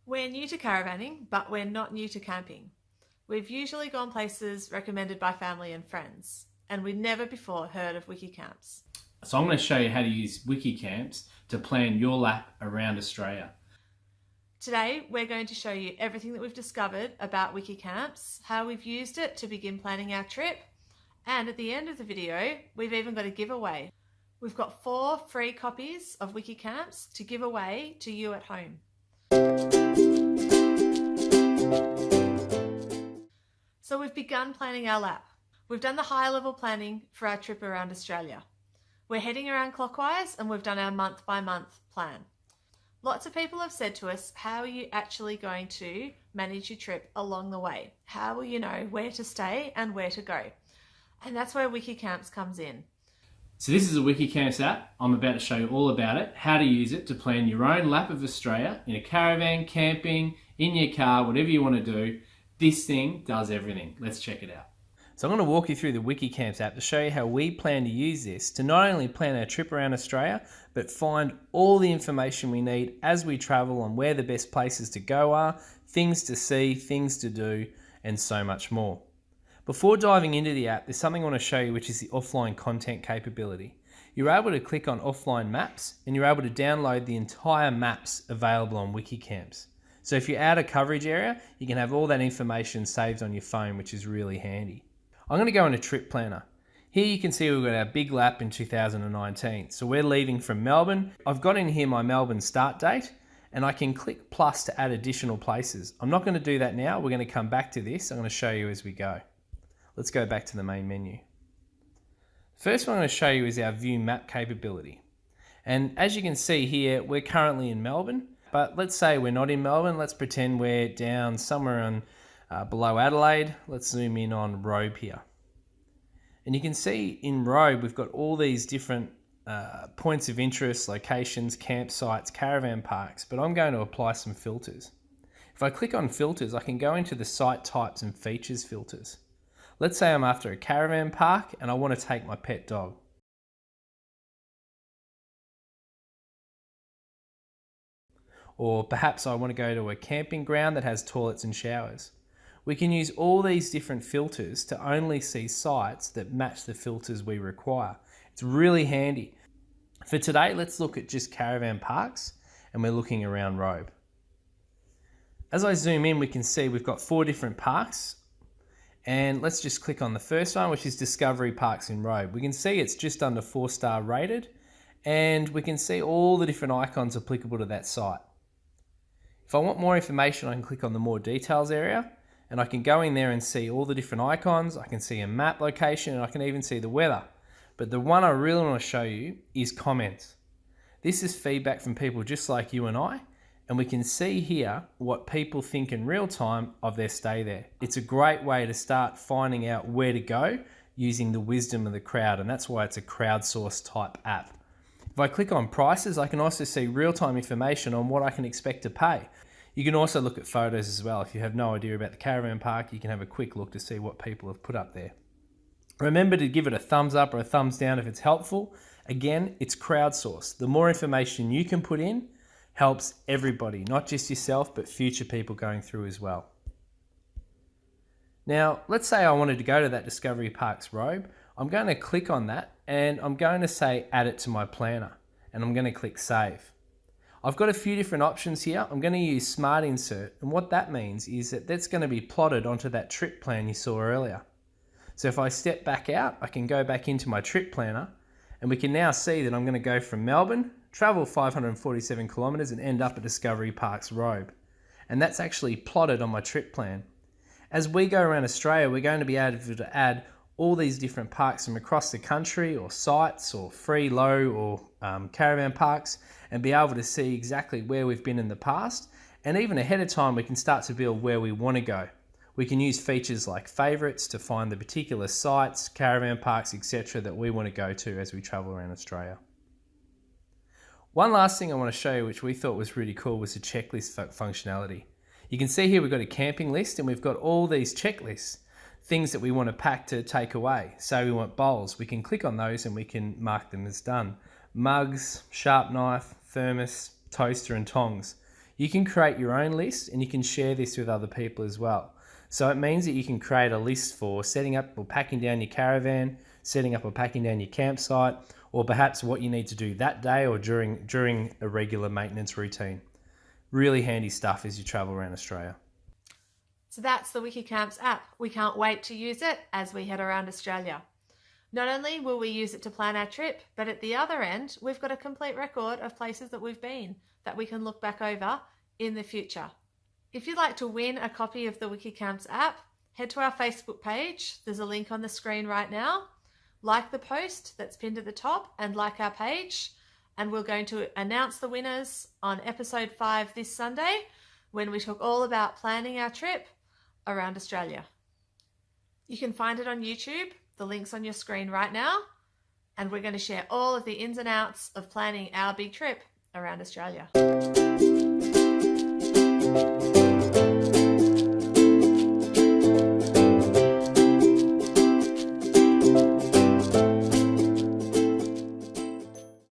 We're new to caravanning, but we're not new to camping. We've usually gone places recommended by family and friends, and we'd never before heard of Wikicamps. So I'm going to show you how to use Wikicamps to plan your lap around Australia. Today, we're going to show you everything that we've discovered about Wikicamps, how we've used it to begin planning our trip, and at the end of the video, we've even got a giveaway. We've got 4 free copies of Wikicamps to give away to you at home. So we've begun planning our lap. We've done the high level planning for our trip around Australia. We're heading around clockwise and we've done our month by month plan. Lots of people have said to us, how are you actually going to manage your trip along the way? How will you know where to stay and where to go? And that's where Wikicamps comes in. So this is a Wikicamps app. I'm about to show you all about it, how to use it to plan your own lap of Australia in a caravan, camping, in your car, whatever you want to do. This thing does everything. Let's check it out. So I'm going to walk you through the Wikicamps app to show you how we plan to use this to not only plan our trip around Australia, but find all the information we need as we travel on where the best places to go are, things to see, things to do, and so much more. Before diving into the app, there's something I want to show you, which is the offline content capability. You're able to click on offline maps and you're able to download the entire maps available on Wikicamps. So if you're out of coverage area, you can have all that information saved on your phone, which is really handy. I'm going to go into Trip Planner. Here you can see we've got our big lap in 2019. So we're leaving from Melbourne. I've got in here my Melbourne start date and I can click plus to add additional places. I'm not going to do that now. We're going to come back to this. I'm going to show you as we go. Let's go back to the main menu. First one I'm going to show you is our view map capability. And as you can see here, we're currently in Melbourne, but let's say we're not in Melbourne. Let's pretend we're down somewhere on below Adelaide. Let's zoom in on Robe here. And you can see in Robe, we've got all these different points of interest, locations, campsites, caravan parks, but I'm going to apply some filters. If I click on filters, I can go into the site types and features filters. Let's say I'm after a caravan park and I want to take my pet dog. Or perhaps I want to go to a camping ground that has toilets and showers. We can use all these different filters to only see sites that match the filters we require. It's really handy. For today, let's look at just caravan parks and we're looking around Robe. As I zoom in, we can see we've got 4 different parks. And let's just click on the first one, which is Discovery Parks in Robe. We can see it's just under 4-star rated, and we can see all the different icons applicable to that site. If I want more information, I can click on the more details area, and I can go in there and see all the different icons. I can see a map location, and I can even see the weather. But the one I really want to show you is comments. This is feedback from people just like you and I, and we can see here what people think in real time of their stay there. It's a great way to start finding out where to go using the wisdom of the crowd, and that's why it's a crowdsourced type app. If I click on prices, I can also see real-time information on what I can expect to pay. You can also look at photos as well. If you have no idea about the caravan park, you can have a quick look to see what people have put up there. Remember to give it a thumbs up or a thumbs down if it's helpful. Again, it's crowdsourced. The more information you can put in, helps everybody, not just yourself, but future people going through as well. Now, let's say I wanted to go to that Discovery Parks Robe. I'm going to click on that and I'm going to say add it to my planner and I'm going to click save. I've got a few different options here. I'm going to use Smart Insert, and what that means is that that's going to be plotted onto that trip plan you saw earlier. So if I step back out, I can go back into my trip planner and we can now see that I'm going to go from Melbourne, travel 547 kilometres and end up at Discovery Parks Robe. And that's actually plotted on my trip plan. As we go around Australia, we're going to be able to add all these different parks from across the country, or sites, or free, low, or caravan parks, and be able to see exactly where we've been in the past. And even ahead of time, we can start to build where we want to go. We can use features like favourites to find the particular sites, caravan parks, etc. that we want to go to as we travel around Australia. One last thing I want to show you, which we thought was really cool, was the checklist functionality. You can see here we've got a camping list and we've got all these checklists, things that we want to pack to take away. So we want bowls, we can click on those and we can mark them as done. Mugs, sharp knife, thermos, toaster and tongs. You can create your own list and you can share this with other people as well. So it means that you can create a list for setting up or packing down your caravan, setting up or packing down your campsite, or perhaps what you need to do that day or during a regular maintenance routine. Really handy stuff as you travel around Australia. So that's the Wikicamps app. We can't wait to use it as we head around Australia. Not only will we use it to plan our trip, but at the other end, we've got a complete record of places that we've been that we can look back over in the future. If you'd like to win a copy of the Wikicamps app, head to our Facebook page. There's a link on the screen right now. Like the post that's pinned at the top and like our page. And we're going to announce the winners on episode 5 this Sunday when we talk all about planning our trip around Australia. You can find it on YouTube. The link's on your screen right now. And we're going to share all of the ins and outs of planning our big trip around Australia.